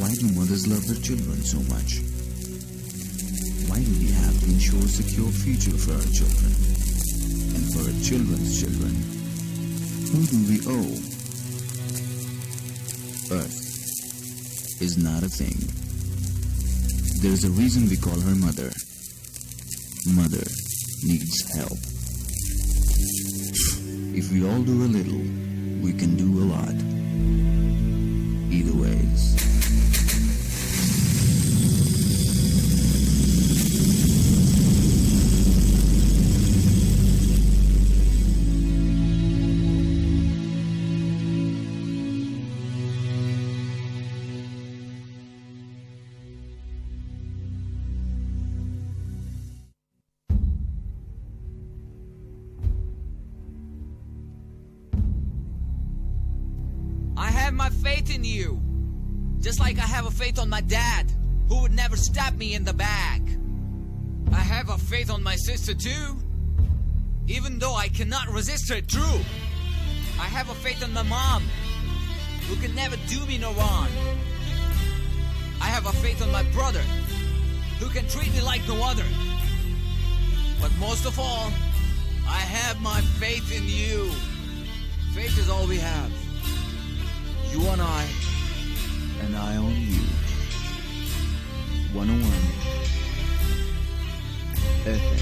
Why do mothers love their children so much? Why do we have to ensure a secure future for our children and for our children's children? Who do we owe? Earth is not a thing. There's a reason we call her mother. Mother needs help. If we all do a little, we can do a lot. Either ways. I have my faith in you. Just like I have a faith on my dad, who would never stab me in the back. I have a faith on my sister too, even though I cannot resist her true. I have a faith on my mom, who can never do me no wrong. I have a faith on my brother, who can treat me like no other. But most of all, I have my faith in you. Faith is all we have. You on I, and I on you. 101 FM.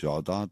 14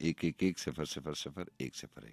111-000-101.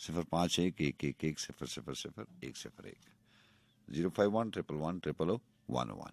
051-111-000-101. 051-111-000-101.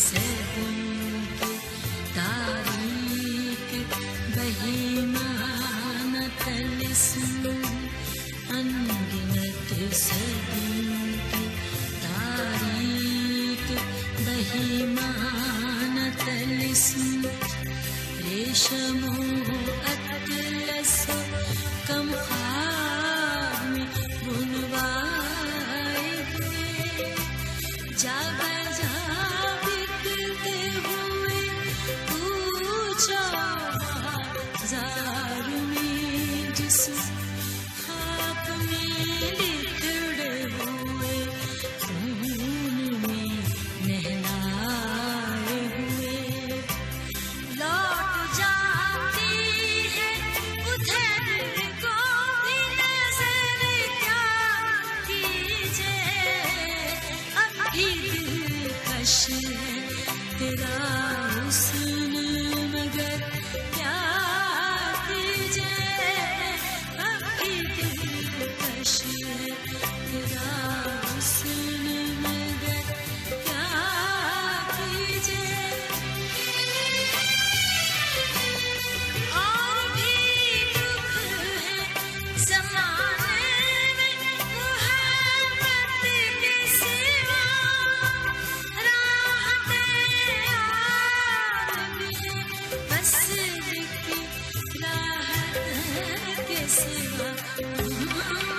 सदन के तारीक बहिमान तलस्म अनगिनत सदन की तारीक बहिमान तलस्म रेशमो अतलस कम ख्वाब में बुनवाए हुए जा बजा बिकते हुए पूछो बाजार में जिस खाक में लिखड़े हुए खून में नहलाए हुए लौट जाती है उधर को भी नजर क्या कीजिए अब भी दिलकश है तेरा हुस्न मगर क्या कीजिए अब भी दिलकश है तेरा हुस्न मगर क्या कीजिए और भी दुख है ज़माने में मोहब्बत के सिवा राहते और भी है बस की राहत के सिवा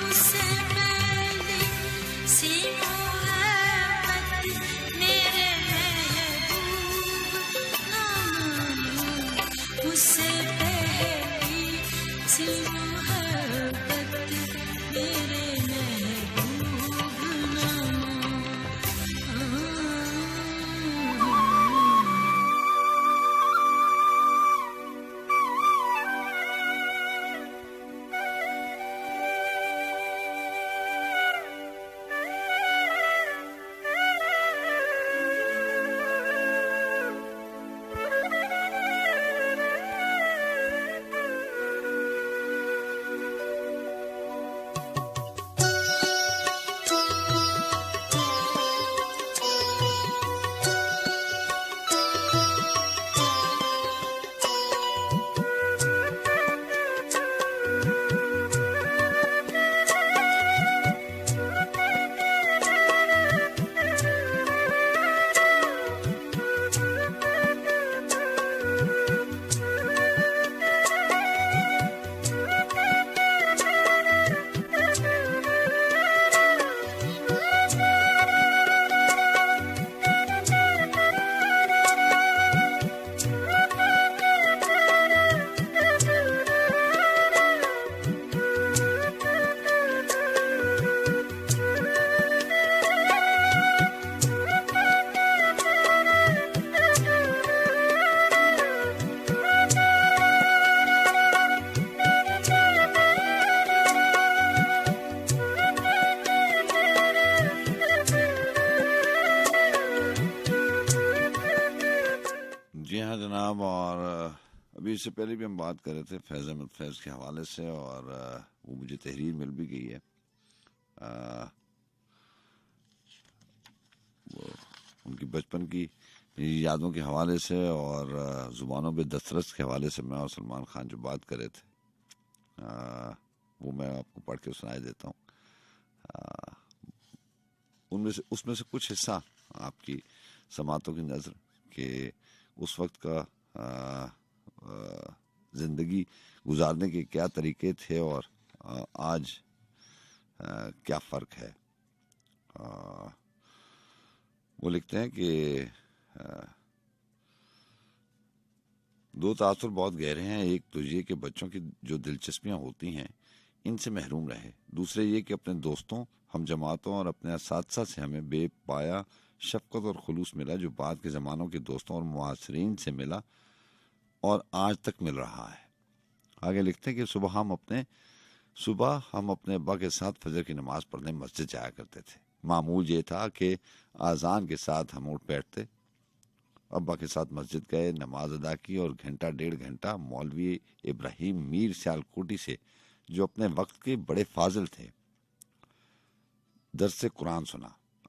उससे पहले सी मोहब्बत मेरे महबूब ना मानो उससे पहली सी मोहब्बत मेरे महबूब ना मानो जी हाँ जनाब, और अभी इससे पहले भी हम बात कर रहे थे फैज़ अहमद फैज़ के हवाले से, और वो मुझे तहरीर मिल भी गई है वो उनकी बचपन की यादों के हवाले से, और ज़ुबानों पे दस्तरस के हवाले से मैं और सलमान खान जो बात कर रहे थे वो मैं आपको पढ़ के सुनाई देता हूँ। उसमें से कुछ हिस्सा आपकी समातों की नज़र के उस वक्त का ज़िंदगी गुजारने के क्या तरीके थे और आज क्या फ़र्क है। वो लिखते हैं कि दो तासुर बहुत गहरे हैं। एक तो ये कि बच्चों की जो दिलचस्पियां होती हैं इनसे महरूम रहे, दूसरे ये कि अपने दोस्तों, हम जमातों और अपने असातिज़ा से हमें बेपाया शफ़क़त और खुलूस मिला जो बाद के ज़मानों के दोस्तों और मुआसरीन से मिला और आज तक मिल रहा है। आगे लिखते हैं कि सुबह हम अपने अब्बा के साथ फजर की नमाज़ पढ़ने मस्जिद जाया करते थे। मामूल ये था कि आज़ान के साथ हम उठ बैठते, अब्बा के साथ मस्जिद गए, नमाज अदा की और घंटा डेढ़ घंटा मौलवी इब्राहिम मीर सियालकोटी से, जो अपने वक्त के बड़े फाजिल थे, दर्स कुरान सुना।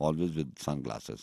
always with sunglasses.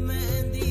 मेहंदी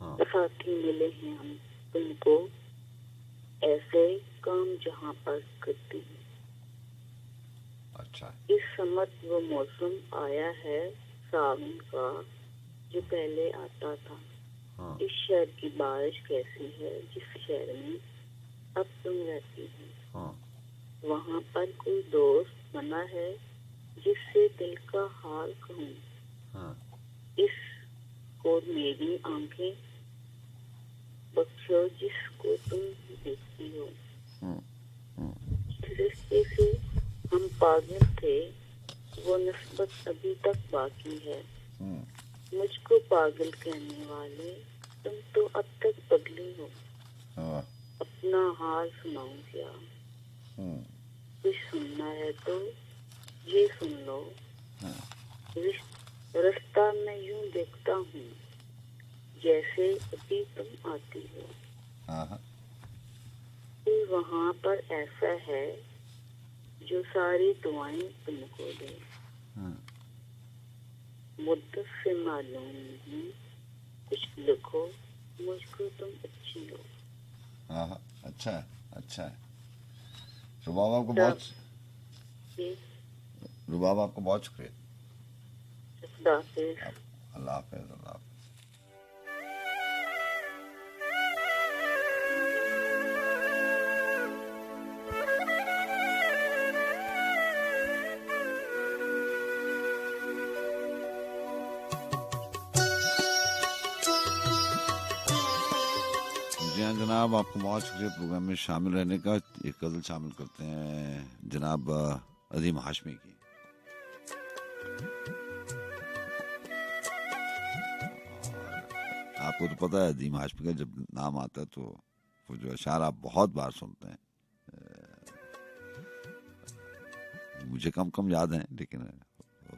साथी मिले हैं हम तुमको ऐसे काम जहाँ पर करती हूँ। अच्छा, इस समत वो मौसम आया है सावन का जो पहले आता था। इस शहर की बारिश कैसी है जिस शहर में अब तुम रहती हो। वहाँ पर कोई दोस्त बना है जिससे दिल का हाल कहूँ। इसको मेरी आंखें बख्शो जिसको तुम देखती हो। जिस रिश्ते से हम पागल थे वो निस्बत अभी तक बाकी है। मुझको पागल कहने वाले तुम तो अब तक पगले हो। अपना हाल सुनाऊं क्या? कुछ सुनना है तो ये सुन लो। रास्ता मैं यूं देखता हूँ जैसे अभी तुम आती हो। कोई वहाँ पर ऐसा है जो सारी दुआएं तुमको दे। मुद्दत से मालूम नहीं कुछ लिखो मुझको तुम अच्छी हो। अच्छा है, अच्छा है। रुबाब आपको बहुत शुक्रिया। अल्लाह हाफिज़। अल्लाह हाफिज़। जनाब आपको बहुत शुक्रिया प्रोग्राम में शामिल रहने का। एक गज़ल शामिल करते हैं जनाब अजीम हाशमी की। आपको तो पता है अजीम हाशमी का जब नाम आता है तो वो जो अशार आप बहुत बार सुनते हैं, मुझे कम कम याद हैं लेकिन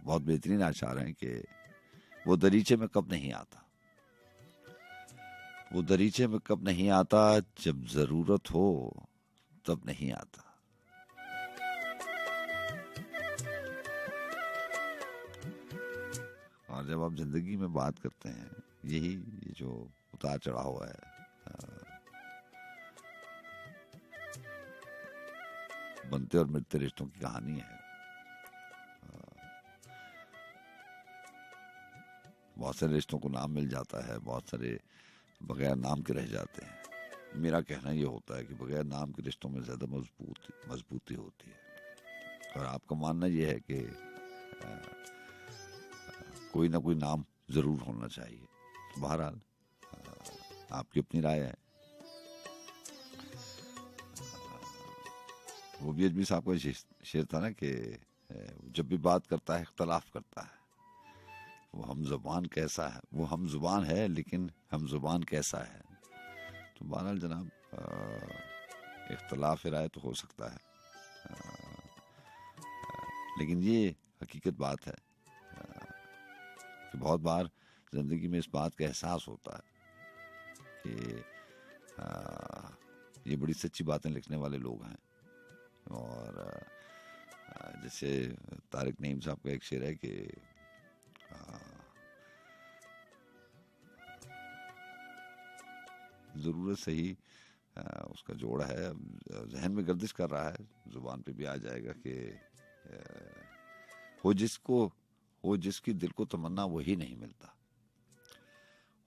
बहुत बेहतरीन अशार हैं कि वो दरीचे में कब नहीं आता, वो दरीचे में कब नहीं आता, जब जरूरत हो तब नहीं आता। और जब आप जिंदगी में बात करते हैं यही ये जो उतार चढ़ाव हुआ है, बनते और मिलते रिश्तों की कहानी है। बहुत सारे रिश्तों को नाम मिल जाता है, बहुत सारे बगैर नाम के रह जाते हैं। मेरा कहना ये होता है कि बगैर नाम के रिश्तों में ज़्यादा मजबूती होती है। और आपका मानना ये है कि कोई ना कोई नाम ज़रूर होना चाहिए। तो बहरहाल आपकी अपनी राय है। वो भी अजमी साहब का शेर था ना कि जब भी बात करता है इख्तलाफ करता है। वो हम ज़ुबान कैसा है, वो हम ज़ुबान है लेकिन हम ज़ुबान कैसा है। तो बहरहाल जनाब इख्तलाफ राय तो हो सकता है, लेकिन ये हकीकत बात है कि बहुत बार ज़िंदगी में इस बात का एहसास होता है कि ये बड़ी सच्ची बातें लिखने वाले लोग हैं। और जैसे तारिक नईम साहब का एक शेर है कि ज़रूरत से ही उसका जोड़ा है, जहन में गर्दिश कर रहा है, ज़ुबान पे भी आ जाएगा कि हो जिसकी दिल को तमन्ना वही नहीं मिलता,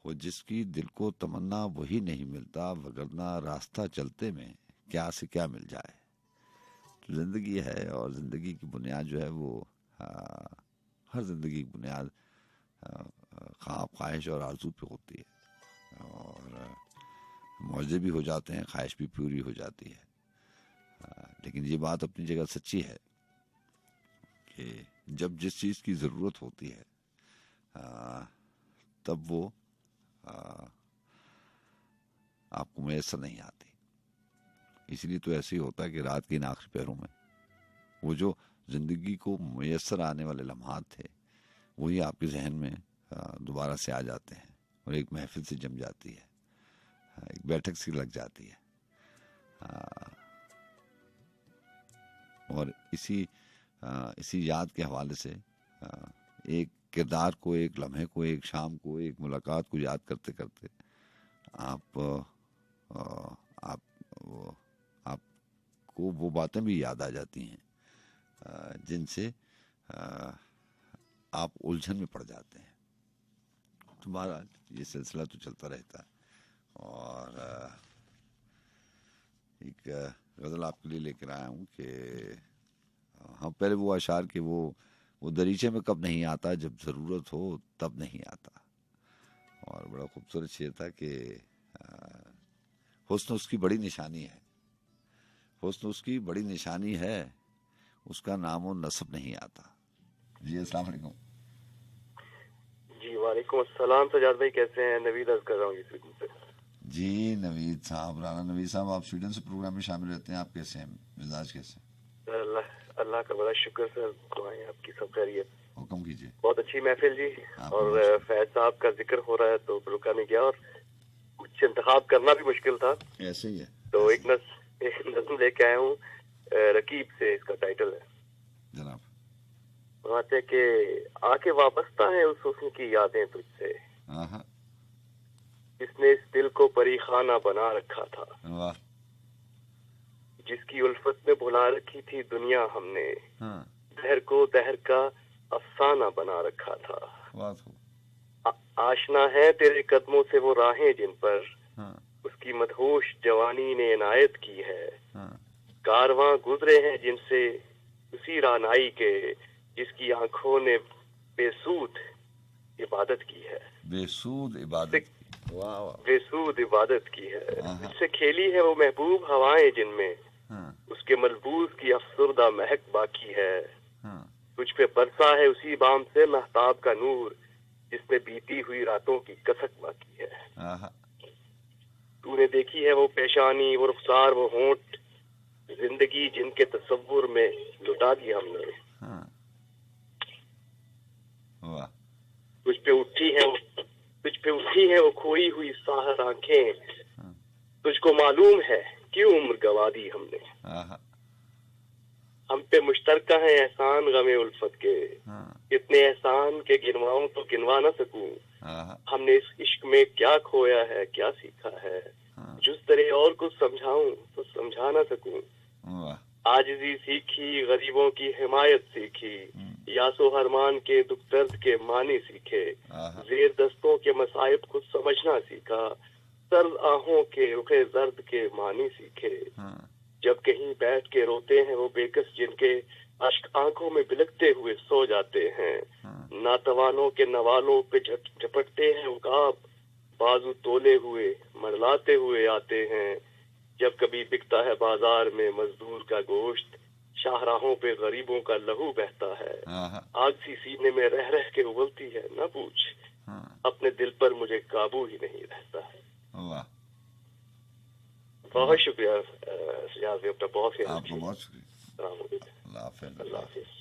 हो जिसकी दिल को तमन्ना वही नहीं मिलता, वगरना रास्ता चलते में क्या से क्या मिल जाए। तो ज़िंदगी है और ज़िंदगी की बुनियाद जो है वो हर ज़िंदगी की बुनियाद ख्वाब, ख्वाहिश और आरज़ू पे होती है। और मौजे भी हो जाते हैं, ख्वाहिश भी पूरी हो जाती है। लेकिन ये बात अपनी जगह सच्ची है कि जब जिस चीज़ की ज़रूरत होती है तब वो आपको मैसर नहीं आती। इसलिए तो ऐसे ही होता है कि रात के इन आखिरी पहरों में वो जो ज़िंदगी को मैसर आने वाले लम्हात थे वही आपके जहन में दोबारा से आ जाते हैं और एक महफिल से जम जाती है, एक बैठक सी लग जाती है। और इसी याद के हवाले से एक किरदार को, एक लम्हे को, एक शाम को, एक मुलाकात को याद करते करते आपको वो बातें भी याद आ जाती हैं जिनसे आप उलझन में पड़ जाते हैं। तुम्हारा ये सिलसिला तो चलता रहता है। और एक गज़ल आपके लिए लेकर आया हूँ कि हम पहले वो अशार के वो दरीचे में कब नहीं आता, जब ज़रूरत हो तब नहीं आता। और बड़ा खूबसूरत शेर था कि हुस्न उसकी बड़ी निशानी है, हुस्न उसकी बड़ी निशानी है, उसका नामो नसब नहीं आता। जी अस्सलाम वालेकुम। जी वालेकुम अस्सलाम। सजाद भाई कैसे हैं? नवीद अर्ज कर रहा हूँ स्वीडन से। जी नवीद साहब, राना नवीद साहब, आप स्वीडन से प्रोग्राम में शामिल रहते हैं। आप कैसे हैं? मिजाज कैसे? अल्लाह का बड़ा शुक्र सर, दुआएं आपकी सब खैरियत। हुक्म कीजिए। बहुत अच्छी महफिल जी। और फैज साहब का जिक्र हो रहा है तो रुका नहीं गया, और कुछ इंतखाब करना भी मुश्किल था। ऐसे ही है। तो एक नज़्म लेके आया हूँ, रकीब से इसका टाइटल है। जनाब कहते कि आके वाबस्ता है उस हुस्न की यादें तुझसे, जिसने इस दिल को परीखाना बना रखा था, जिसकी उल्फत में भुला रखी थी दुनिया हमने, दहर को दहर का अफसाना बना रखा था। आशना है तेरे कदमों से वो राहें जिन पर उसकी मदहोश जवानी ने इनायत की है, कारवां गुजरे हैं जिनसे उसी रानाई के, जिसकी आंखों ने बेसूद इबादत की है। बेसूद इबादत, बेसूद इबादत की है। जिससे खेली है वो महबूब हवाएं जिनमें उसके मलबूस की अफसुर्दा महक बाकी है। तुझ पे बरसा है उसी बाम से महताब का नूर, जिसमें बीती हुई रातों की कसक बाकी है। तूने देखी है वो पेशानी, वो रुखसार, वो होंठ, जिंदगी जिनके तसव्वुर में लुटा दी हमने। तुझ पे उठी है वो खोई हुई साहर आंखें, तुझको मालूम है क्यों उम्र गवा दी हमने। हम पे मुश्तरका है एहसान गमे उल्फत के, इतने एहसान के गिनवाऊं तो गिनवा न सकूं। हमने इस इश्क में क्या खोया है, क्या सीखा है, जिस तरह और कुछ समझाऊं तो समझा न सकूं। आजिज़ी सीखी, गरीबों की हिमायत सीखी, यासो हरमान के दुख दर्द के मानी सीखे, जेर दस्तों के मसाइब को समझना सीखा, सर्द आहों के रुखे जर्द के मानी सीखे। जब कहीं बैठ के रोते हैं वो बेकस जिनके अश्क आंखों में बिलकते हुए सो जाते हैं, नातवानों के नवालों पे झपटते हैं उकाब, बाजू तोले हुए मरलाते हुए आते हैं। जब कभी बिकता है बाजार में मजदूर का गोश्त, शाहराहों पे गरीबों का लहू बहता है। आग सी सीने में रह रह के उबलती है, न पूछ, अपने दिल पर मुझे काबू ही नहीं रहता है। बहुत शुक्रिया सजाद भाई, अपना बहुत ख्याल रखिए। बहुत शुक्रिया। अल्लाह हाफिज़।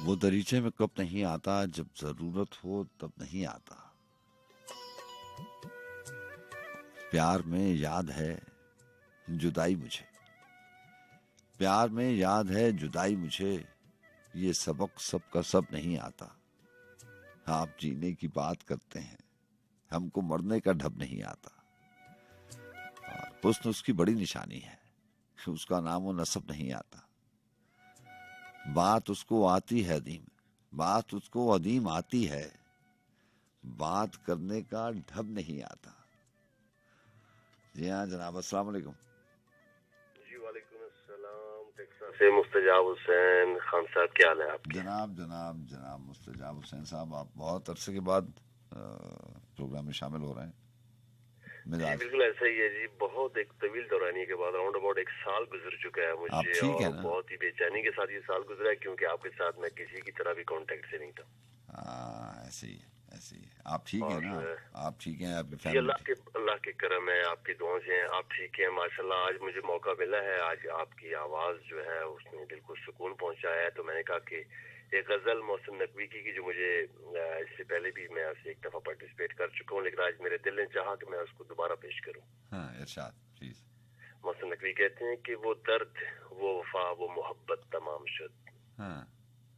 वो दरीचे में कब नहीं आता, जब जरूरत हो तब नहीं आता। प्यार में याद है जुदाई मुझे, प्यार में याद है जुदाई मुझे, ये सबक सबका सब नहीं आता। आप जीने की बात करते हैं, हमको मरने का ढब नहीं आता। हुस्न उसकी बड़ी निशानी है, उसका नामो नसब नहीं आता। बात उसको आती है अदीम, बात उसको अदीम आती है, बात करने का ढब नहीं आता। जी हाँ जनाब, अस्सलाम वालेकुम। जी वालेकुम अस्सलाम। टेक्सास से मुस्तजाब हुसैन खान साहब, क्या हाल है आपके? जनाब मुस्तजाब हुसैन साहब, आप बहुत अरसे के बाद प्रोग्राम में शामिल हो रहे हैं। जी बिल्कुल ऐसा ही है जी, बहुत एक तवील दौरानी के बाद राउंड अबाउट 1 साल गुजर चुका है मुझे, और बहुत ही बेचैनी के साथ ये साल गुजरा है, क्योंकि आपके साथ मैं किसी की तरह भी कांटेक्ट से नहीं था। ऐसे ही ऐसे ही आप ठीक हैं ना? आप ठीक हैं? आपकी जी, फैमिली? अल्लाह के करम है, आपकी दुआओं से हैं, आप ठीक हैं माशाल्लाह। आज मुझे मौका मिला है, आज आपकी आवाज़ जो है उसने दिल को सुकून पहुंचाया है। तो मैंने कहा कि एक गज़ल मोहसिन नकवी की जो मुझे इससे पहले भी मैं उससे एक दफ़ा पार्टिसिपेट कर चुका हूँ, लेकिन आज मेरे दिल ने चाहा कि मैं उसको दोबारा पेश करूँ। हाँ, इरशाद प्लीज। मोहसिन नकवी कहते हैं कि वो दर्द, वो वफा, वो मोहब्बत तमाम शुद। हाँ,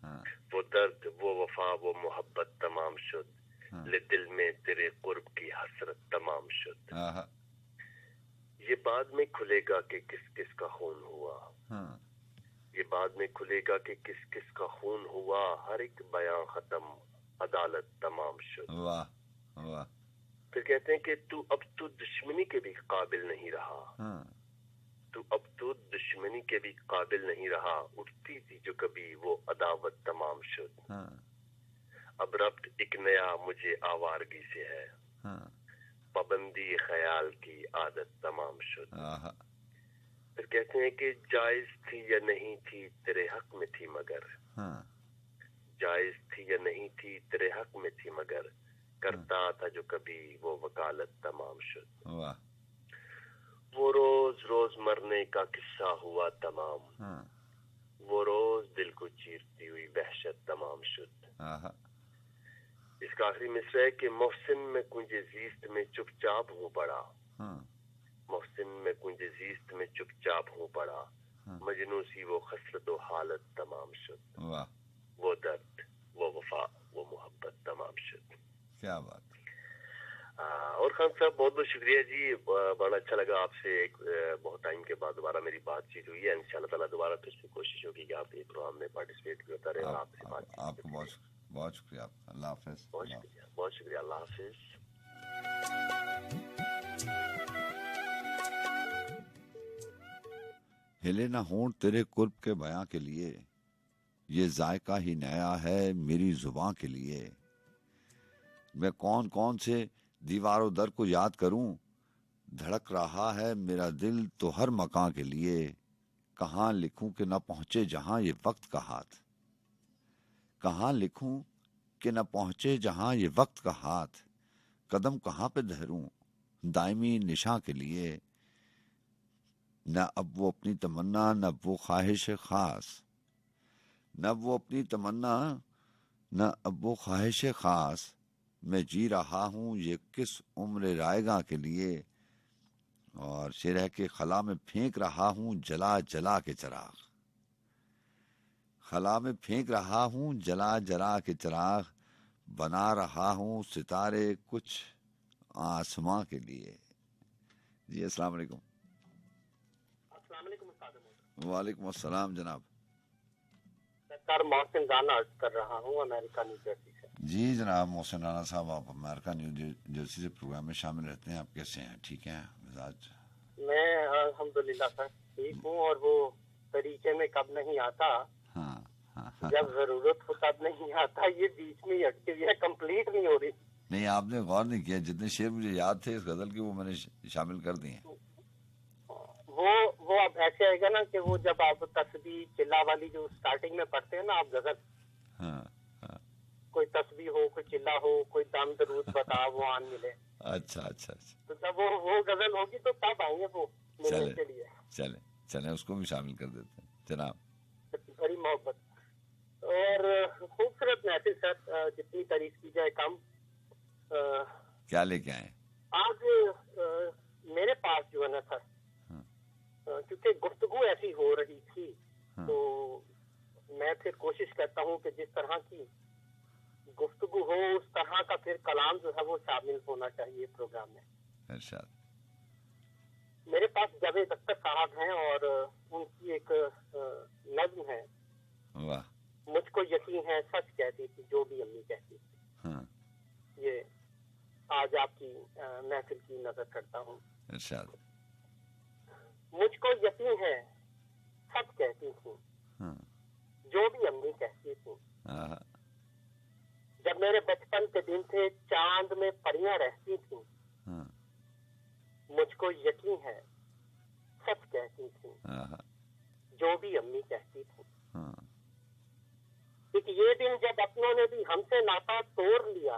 हाँ। वो दर्द, वो वफा, वो मोहब्बत तमाम शुद, ले दिल में तेरे कुर्ब की हसरत तमाम शुद। ये बाद में खुलेगा कि किस किस का खून हुआ। ये बाद में खुलेगा कि किस किस का खून हुआ, हर एक बयां खत्म, अदालत तमाम शुद। वाह वाह। फिर कहते हैं कि तू अब तो दुश्मनी के भी काबिल नहीं रहा। तू अब तो दुश्मनी के भी काबिल नहीं रहा, उठती थी जो कभी वो अदावत तमाम शुद। अब रब्त एक नया मुझे आवारगी से है, पाबंदी ख्याल की आदत तमाम शुद। फिर कहते हैं कि जायज थी या नहीं थी तेरे हक में थी मगर, जायज थी या नहीं थी तेरे हक में थी मगर, करता था जो कभी वो वकालत तमाम शुद। वो रोज रोज मरने का किस्सा हुआ तमाम, वो रोज दिल को चीरती हुई वहशत तमाम शुद। इसका आखिरी मिसरा है कि मोहसिन में कुंजे जीस्त में चुपचाप हूँ पड़ा, मोहसिन में कुंजे जीस्त में चुपचाप हूँ पड़ा, मजनू सी वो खसलत व हालत तमाम शुद। वो दर्द, वो वफा, वो मोहब्बत तमाम शुद। क्या बात। और खान साहब बहुत बहुत शुक्रिया जी, बड़ा अच्छा लगा आपसे। एक बहुत टाइम के बाद दोबारा मेरी बातचीत हुई है। इंशाल्लाह ताला दोबारा फिर से कोशिश होगी कि आप एक प्रोग्राम में पार्टिसिपेट भी होता रहे और आपसे बात। आपको बहुत बहुत शुक्रिया। अल्लाह हाफिज। बहुत शुक्रिया, बहुत शुक्रिया। अल्लाह हाफिज। हिले ना होंठ तेरे कुर्ब के बयां के लिए, ये जायका ही नया है मेरी जुबां के लिए। मैं कौन कौन से दीवारों दर को याद करूं, धड़क रहा है मेरा दिल तो हर मकां के लिए। कहाँ लिखूं कि न पहुंचे जहां ये वक्त का हाथ, कहाँ लिखूं कि न पहुंचे जहां ये वक्त का हाथ। कदम कहाँ पे धरूं दायमी निशा के लिए, न अब वो अपनी तमन्ना न वो ख्वाहिश खास, न वो अपनी तमन्ना न अब वो ख्वाहिश खास। मैं जी रहा हूँ ये किस उम्र रायगा के लिए, और शेर है कि खला में फेंक रहा हूँ जला जला के चिराग, खला में फेंक रहा हूँ जला जला के चिराग। बना रहा हूँ सितारे कुछ आसमां के लिए। जी अस्सलाम वालेकुम। वालेकुम अस्सलाम जनाब। सर मोहसिन राना अर्ज कर रहा हूँ अमेरिका न्यू जर्सी से। जी जनाब मोहसिन राना साहब, आप अमेरिका न्यू जर्सी से प्रोग्राम में शामिल रहते हैं। आप कैसे हैं? ठीक हैं मिजाज? मैं अल्हम्दुलिल्लाह सर ठीक हूँ, और वो तरीके में कब नहीं आता, जब जरूरत हो तब नहीं आता, ये बीच में अटके हुई है, कंप्लीट नहीं हो रही। नहीं, आपने गौर नहीं किया, जितने शेर मुझे याद थे इस गजल के वो मैंने शामिल कर दिए। वो अब ऐसे आएगा ना कि वो जब आप तस्बीह चिल्ला वाली जो स्टार्टिंग में पढ़ते हैं ना आप गजल, कोई तस्बीह हो, कोई चिल्ला हो, कोई दम दरूद बता वो आन मिले। अच्छा अच्छा अच्छा। तो जब वो गजल होगी तो तब आएंगे वो मिलने के लिए। चले उसको भी शामिल कर देते हैं जनाब। बड़ी मोहब्बत और खूबसूरत महफिल सर, जितनी तारीफ की जाए कम। क्या लेके आए आज मेरे पास जो है ना सर, क्योंकि गुफ्तगू ऐसी हो रही थी, तो मैं फिर कोशिश करता हूँ कि जिस तरह की गुफ्तगू हो उस तरह का फिर कलाम जो है वो शामिल होना चाहिए प्रोग्राम में। इरशाद। मेरे पास जावेद अख्तर साहब हैं और उनकी एक नज्म है, वाह। मुझको यकीन है सच कहती थी जो भी अम्मी कहती थी। ये आज आपकी महफिल की नजर करता हूँ। इरशाद। मुझको यकीन है सच कहती थी जो भी अम्मी कहती थी। जब मेरे बचपन के दिन थे चांद में परियां रहती थी, मुझको यकीन है सच कहती थी जो भी अम्मी कहती थी। कि ये दिन जब अपनों ने भी हमसे नाता तोड़ लिया,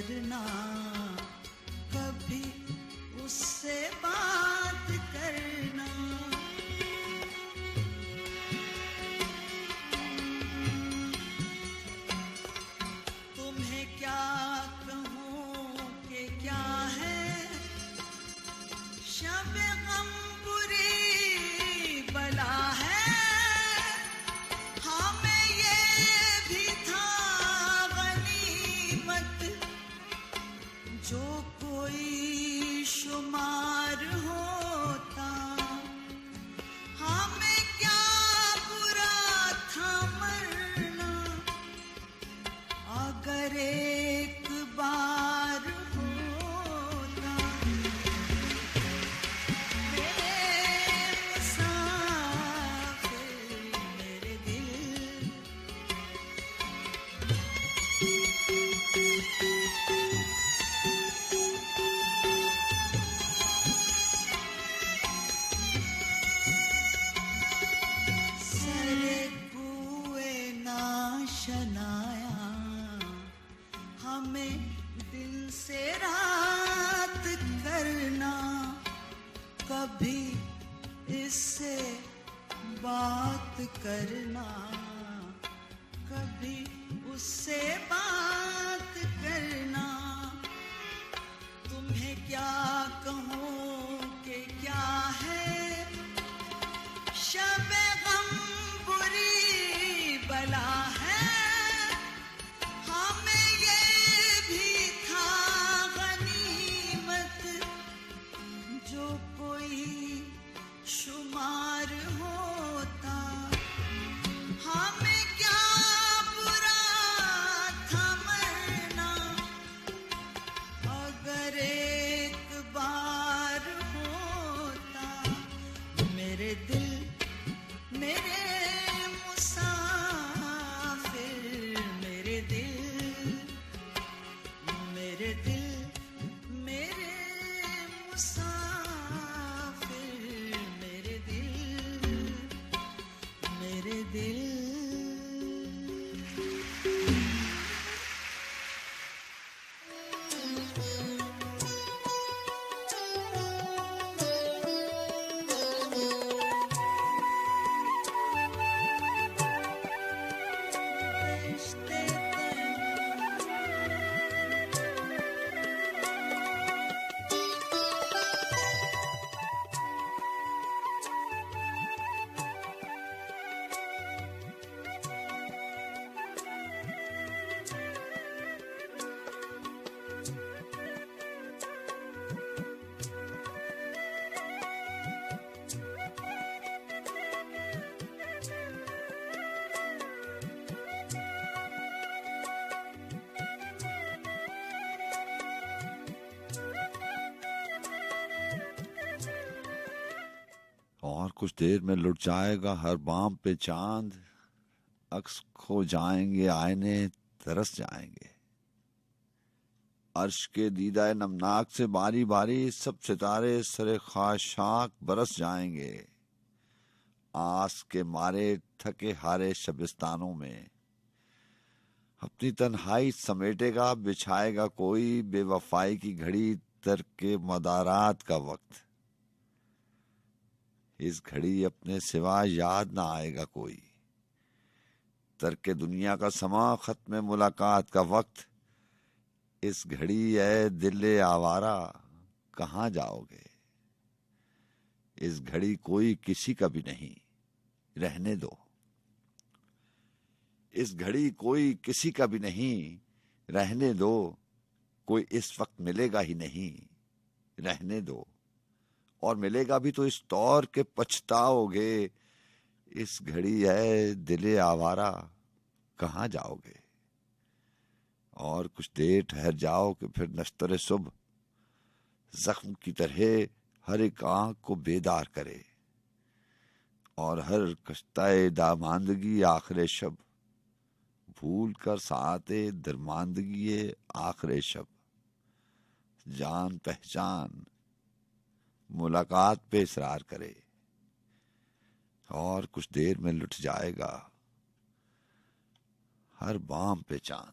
करना, कभी उससे बात करना। तुम्हें क्या कहूँ कि क्या है, शब गम बुरी बला है। हमें ये भी था गनीमत, जो कोई शुमार होता। हमें क्या बुरा था मरना, अगर एक बार होता। मेरे मुसाफिर मेरे दिल, सरे कुए नाशनाया, हमें दिल से रात करना, कभी इससे बात करना, कभी उससे बात करना। तुम्हें क्या कहूँ कि क्या है, शब गम बुरी बला है। हमें ये भी था गनीमत, जो कोई शुमार होता। हमें क्या बुरा था मरना, अगर एक बार होता। मेरे दिल मेरे मुसाफिर मेरे दिल, मेरे दिल मेरे मुसाफिर मेरे दिल, मेरे दिल। और कुछ देर में लुट जाएगा हर बाम पे चांद, अक्स खो जाएंगे आईने तरस जाएंगे। अर्श के दीदाए नमनाक से बारी बारी सब सितारे सरे खाशाक बरस जाएंगे। आस के मारे थके हारे शबिस्तानों में अपनी तन्हाई समेटेगा, बिछाएगा कोई बेवफाई की घड़ी तरके मदारात का वक्त। इस घड़ी अपने सिवा याद ना आएगा कोई, तरके दुनिया का समा खत्म मुलाकात का वक्त। इस घड़ी ऐ दिले आवारा कहाँ जाओगे, इस घड़ी कोई किसी का भी नहीं रहने दो। इस घड़ी कोई किसी का भी नहीं रहने दो, कोई इस वक्त मिलेगा ही नहीं रहने दो। और मिलेगा भी तो इस तौर के पछताओगे, इस घड़ी है दिले आवारा कहाँ जाओगे। और कुछ देर ठहर जाओ कि फिर नश्तर सुबह जख्म की तरह हर एक आंख को बेदार करे, और हर कश्ताए दामांदगी आखिर शब भूल कर साते दरमांदगी आखिर शब। जान पहचान मुलाकात पे इसरार करे, और कुछ देर में लुट जाएगा हर बाम पे चांद,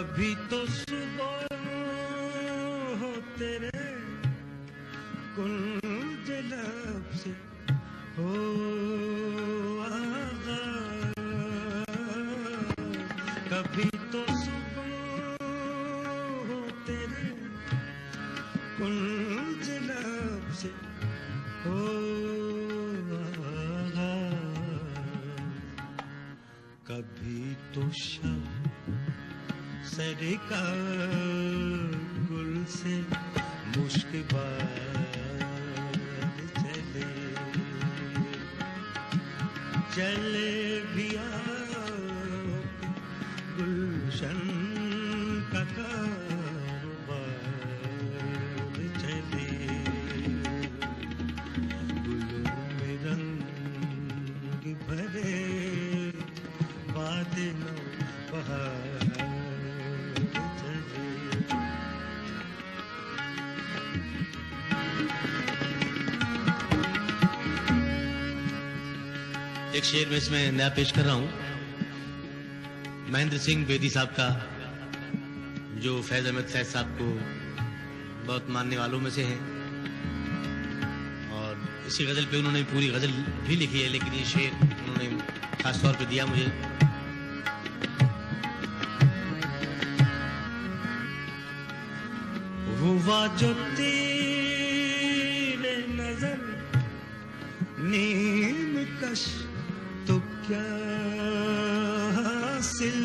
कभी तो सुबह हो तेरे कुंज लब से हो आगाज़, कभी तो सुबह हो तेरे कुंज लब से हो आगाज़, कभी तो शब सरे का गुल से मुश्किबार चले चले भी गुलशन का कारोबार चले, गुलों में रंग भरे बादलों बहार। एक शेर में इसमें नया पेश कर रहा हूँ, महेंद्र सिंह बेदी साहब का, जो फैज अहमद फैज साहब को बहुत मानने वालों में से हैं, और इसी गज़ल पे उन्होंने पूरी गज़ल भी लिखी है, लेकिन ये शेर उन्होंने खास तौर पे दिया मुझे। हुआ जो तेरे नजर नीम कश तो क्या हासिल,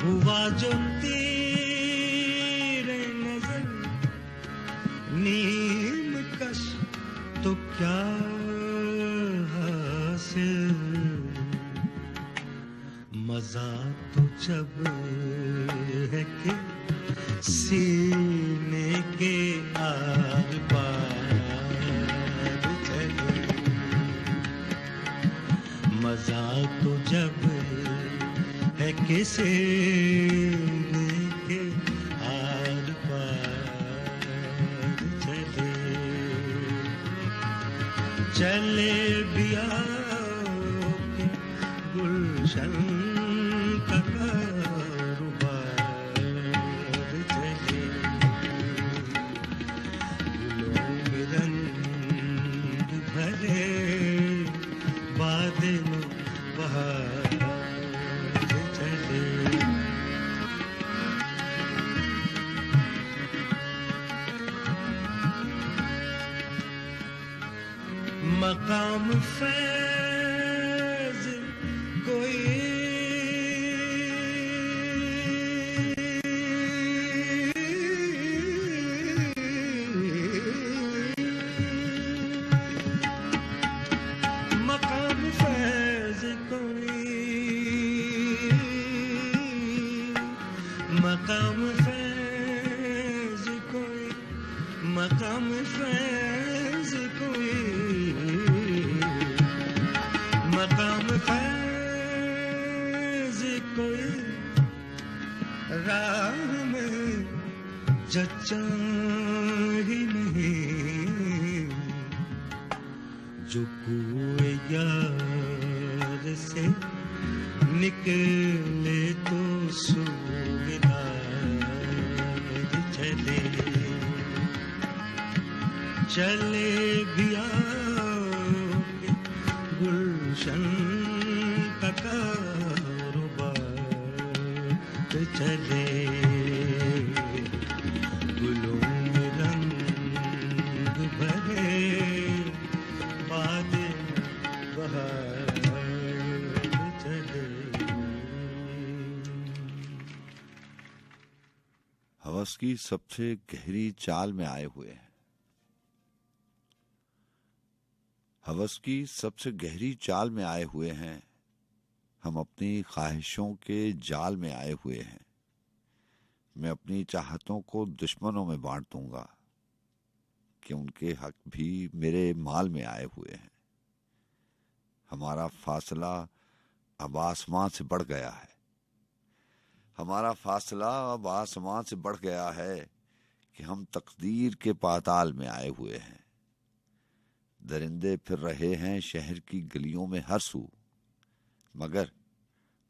हुआ जो तेरे नजर नीम कश तो क्या हासिल, मजा तो जब है कि सीने के आर पार चले, मजा तो जब है कि सीने के आर पार चले, चले भी आपके गुलशन का मकाम फैज कोई मकाम फैज कोई मकाम फैज कोई मकाम फैज कोई मकाम फैज कोई राह में जच्चा ही नहीं, जो कुए यार से निकले तो सूबेदार चले, चले भी आओगे गुलशन का कारोबार चले, गुलों में रंग भरे बादल बहार चले। हवस की सबसे गहरी चाल में आए हुए हैं, हवस की सबसे गहरी चाल में आए हुए हैं, हम अपनी ख्वाहिशों के जाल में आए हुए हैं, मैं अपनी चाहतों को दुश्मनों में बांट दूंगा कि उनके हक भी मेरे माल में आए हुए हैं, हमारा फासला अब आसमां से बढ़ गया है, हमारा फासला अब आसमां से बढ़ गया है कि हम तकदीर के पाताल में आए हुए हैं, दरिंदे फिर रहे हैं शहर की गलियों में हर सू, मगर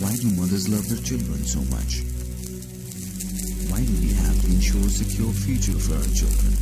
Why do mothers love their children so much? Why do we have to ensure a secure future for our children?